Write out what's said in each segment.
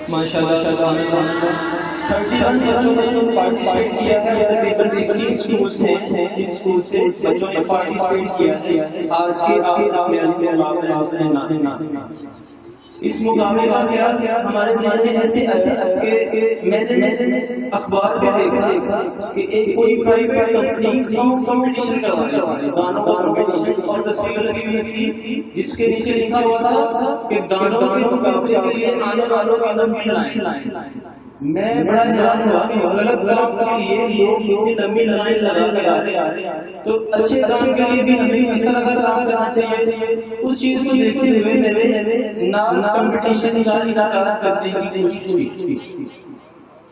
ماشاءاللہ سبحان اللہ 31 بچوں نے پارٹیسپیٹ کیا ہے، تقریباً 16 اسکول سے بچوں نے پارٹیسپیٹ کیا ہے آج کے اس مقابلے کا کیا ہمارے دل میں ایسے کہ میں نے اخبار پہ دیکھا کہ ایک کوئی پرائیویٹ کمپنی سانگ کمپٹیشن کروا رہی ہے، گانوں کا کمپٹیشن، اور تصویر لگی ہوئی تھی جس کے نیچے لکھا ہوا تھا کہ گانوں کے مقابلے کے لیے آنے والوں کا لمبی لائن۔ میں بڑا حیران ہوا کہ غلط کام کے لیے لوگ اتنی لمبی لائن لگا کر آ رہے ہیں، تو اچھے کام کے لیے بھی ہمیں اس طرح کا کام کرنا چاہیے۔ اس چیز کو دیکھتے ہوئے میں نے نام کمپٹیشن کا انعقاد کرنے کی کوشش کی،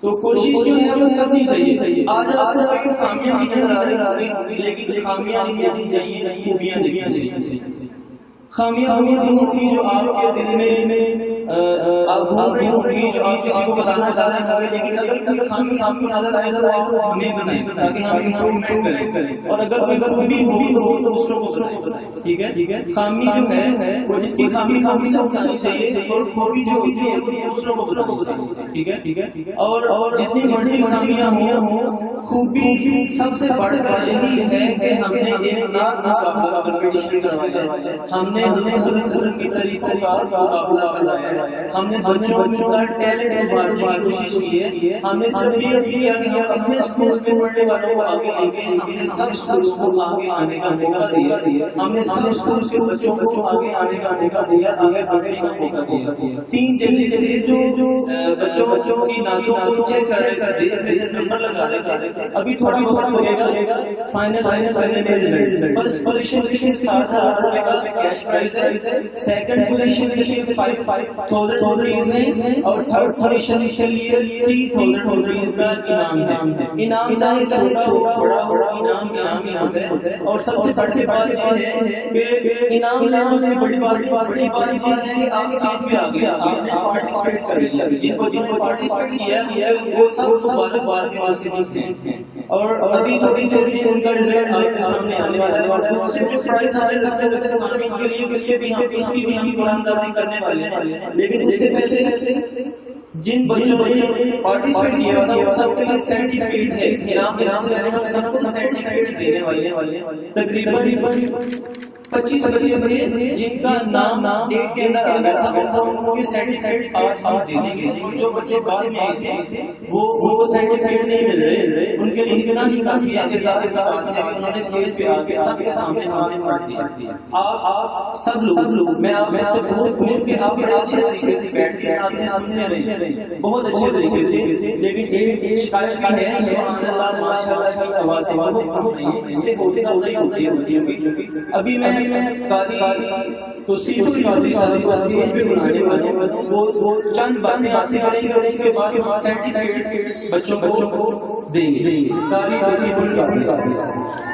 تو کوشش جو ہے وہ کرنی چاہیے۔ آج آپ کو کوئی خامیاں بھی نظر آ رہی، لیکن خامیاں نہیں دیکھنی چاہیے، خوبیاں دیکھنی چاہیے۔ خامیاں ہوئی جو آپ کے دل میں آپ گھوم رہی ہوگی، جو آپ کسی کو بتانا چاہتے ہیں، لیکن اگر کوئی خامی آپ کو نظر آئے تو آپ ہمیں بتائیں تاکہ ہم امپروومنٹ کریں، اور اگر کوئی خوبی ہو تو دوسروں کو بتائیں، ٹھیک ہے۔ خامی جو ہے وہ جس کی خامی ہم سے بتانی چاہیے، اور خوبی جو ہوتی ہے وہ دوسروں کو بتانی چاہیے، ٹھیک ہے۔ اور جتنی مرضی خامیاں ہوں، خوبی سب سے بڑھ کر یہی ہے کہ ہم نے ایک نعت مقابلہ کمپٹیشن کروایا ہے، ہم نے سلسلہ کی تعریفوں کا مقابلہ کروایا ہے، ہم نے بچوں کا ٹیلنٹ ابھارنے کی کوشش کی ہے، ہم نے صرف یہ کیا کہ ہم اپنے اسکول میں پڑھنے والوں کو آگے لے کے ہم نے سب اسکولوں کو آگے آنے کا موقع دیا، ہم نے سب اسکول کے بچوں کو آگے آنے کا موقع دیا، آگے بڑھنے کا موقع دیا۔ 3 ججز تھے جو بچوں کی نعتوں کو چیک کر رہے تھے، نمبر لگا رہے تھے۔ ابھی تھوڑا بہت لگے گا فائنلائز کرنے میں رزلٹ۔ فرسٹ پوزیشن کے لیے 7,000 روپے کا کیش پرائز ہے، سیکنڈ پوزیشن کے لیے 5,000 روپیز ہے، اور تھرڈ پوزیشن کے لیے 3,000 روپیز کا انعام ہے۔ انعام چاہے چھوٹا ہو بڑا ہو، انعام ہی ہوتا ہے۔ اور سب سے بڑی بات یہ ہے کہ انعام لینے کی بڑی بات یہ ہے کہ آپ اسٹیج پہ آ گئے، آپ نے پارٹیسپیٹ کر لیا، جن کو پارٹیسپیٹ کیا وہ سب مبارکباد کے واسطے ہیں، اور ابھی دیر میں ان کا رزلٹ آپ کے سامنے آنے والا ہے، اور دوسرے جو پرائز آنے کرتے ہوئے سامنے کے لیے اس کی بھی ہم قرآن اندازی کرنے والے ہیں۔ لیکن اس سے پہلے جن بچوں نے پارٹیسپیٹ کیا تھا وہ سب کے لیے سرٹیفکیٹ ہے، انعام سے ہم سب کو سرٹیفکیٹ دینے والے تقریباً 25 بچے تھے جن کا نام ڈیٹ کے اندر آ گیا تھا، ان کے سرٹیفکیٹ آج ہم دے دیں گے۔ جو بچے بعد میں آئے تھے وہ سرٹیفکیٹ نہیں مل رہے، ان کے لیے اتنا ہی کافی ہے کہ ساتھ انہوں نے اسٹیج پہ آ کے سب کے سامنے ہمیں پڑھ دیا۔ آپ سب لوگ، میں آپ سے بہت خوش ہوں کہ آپ بڑے اچھے طریقے سے بیٹھ کے آتے سنتے رہے، بہت اچھے طریقے سے، لیکن ایک شکایت بھی ہے، سبحان اللہ ماشاءاللہ کی آوازیں بہت کم نہیں، اس سے ہوتے ہوتی ہے۔ ابھی میں توصیف القادری صاحب کو اسٹیج پہ بلانے والے وہ چند باتیں آپ سے کریں گے، اور اس کے بعد سرٹیفکیٹ بچوں کو دیں گے۔ قاری توصیف القادری صاحب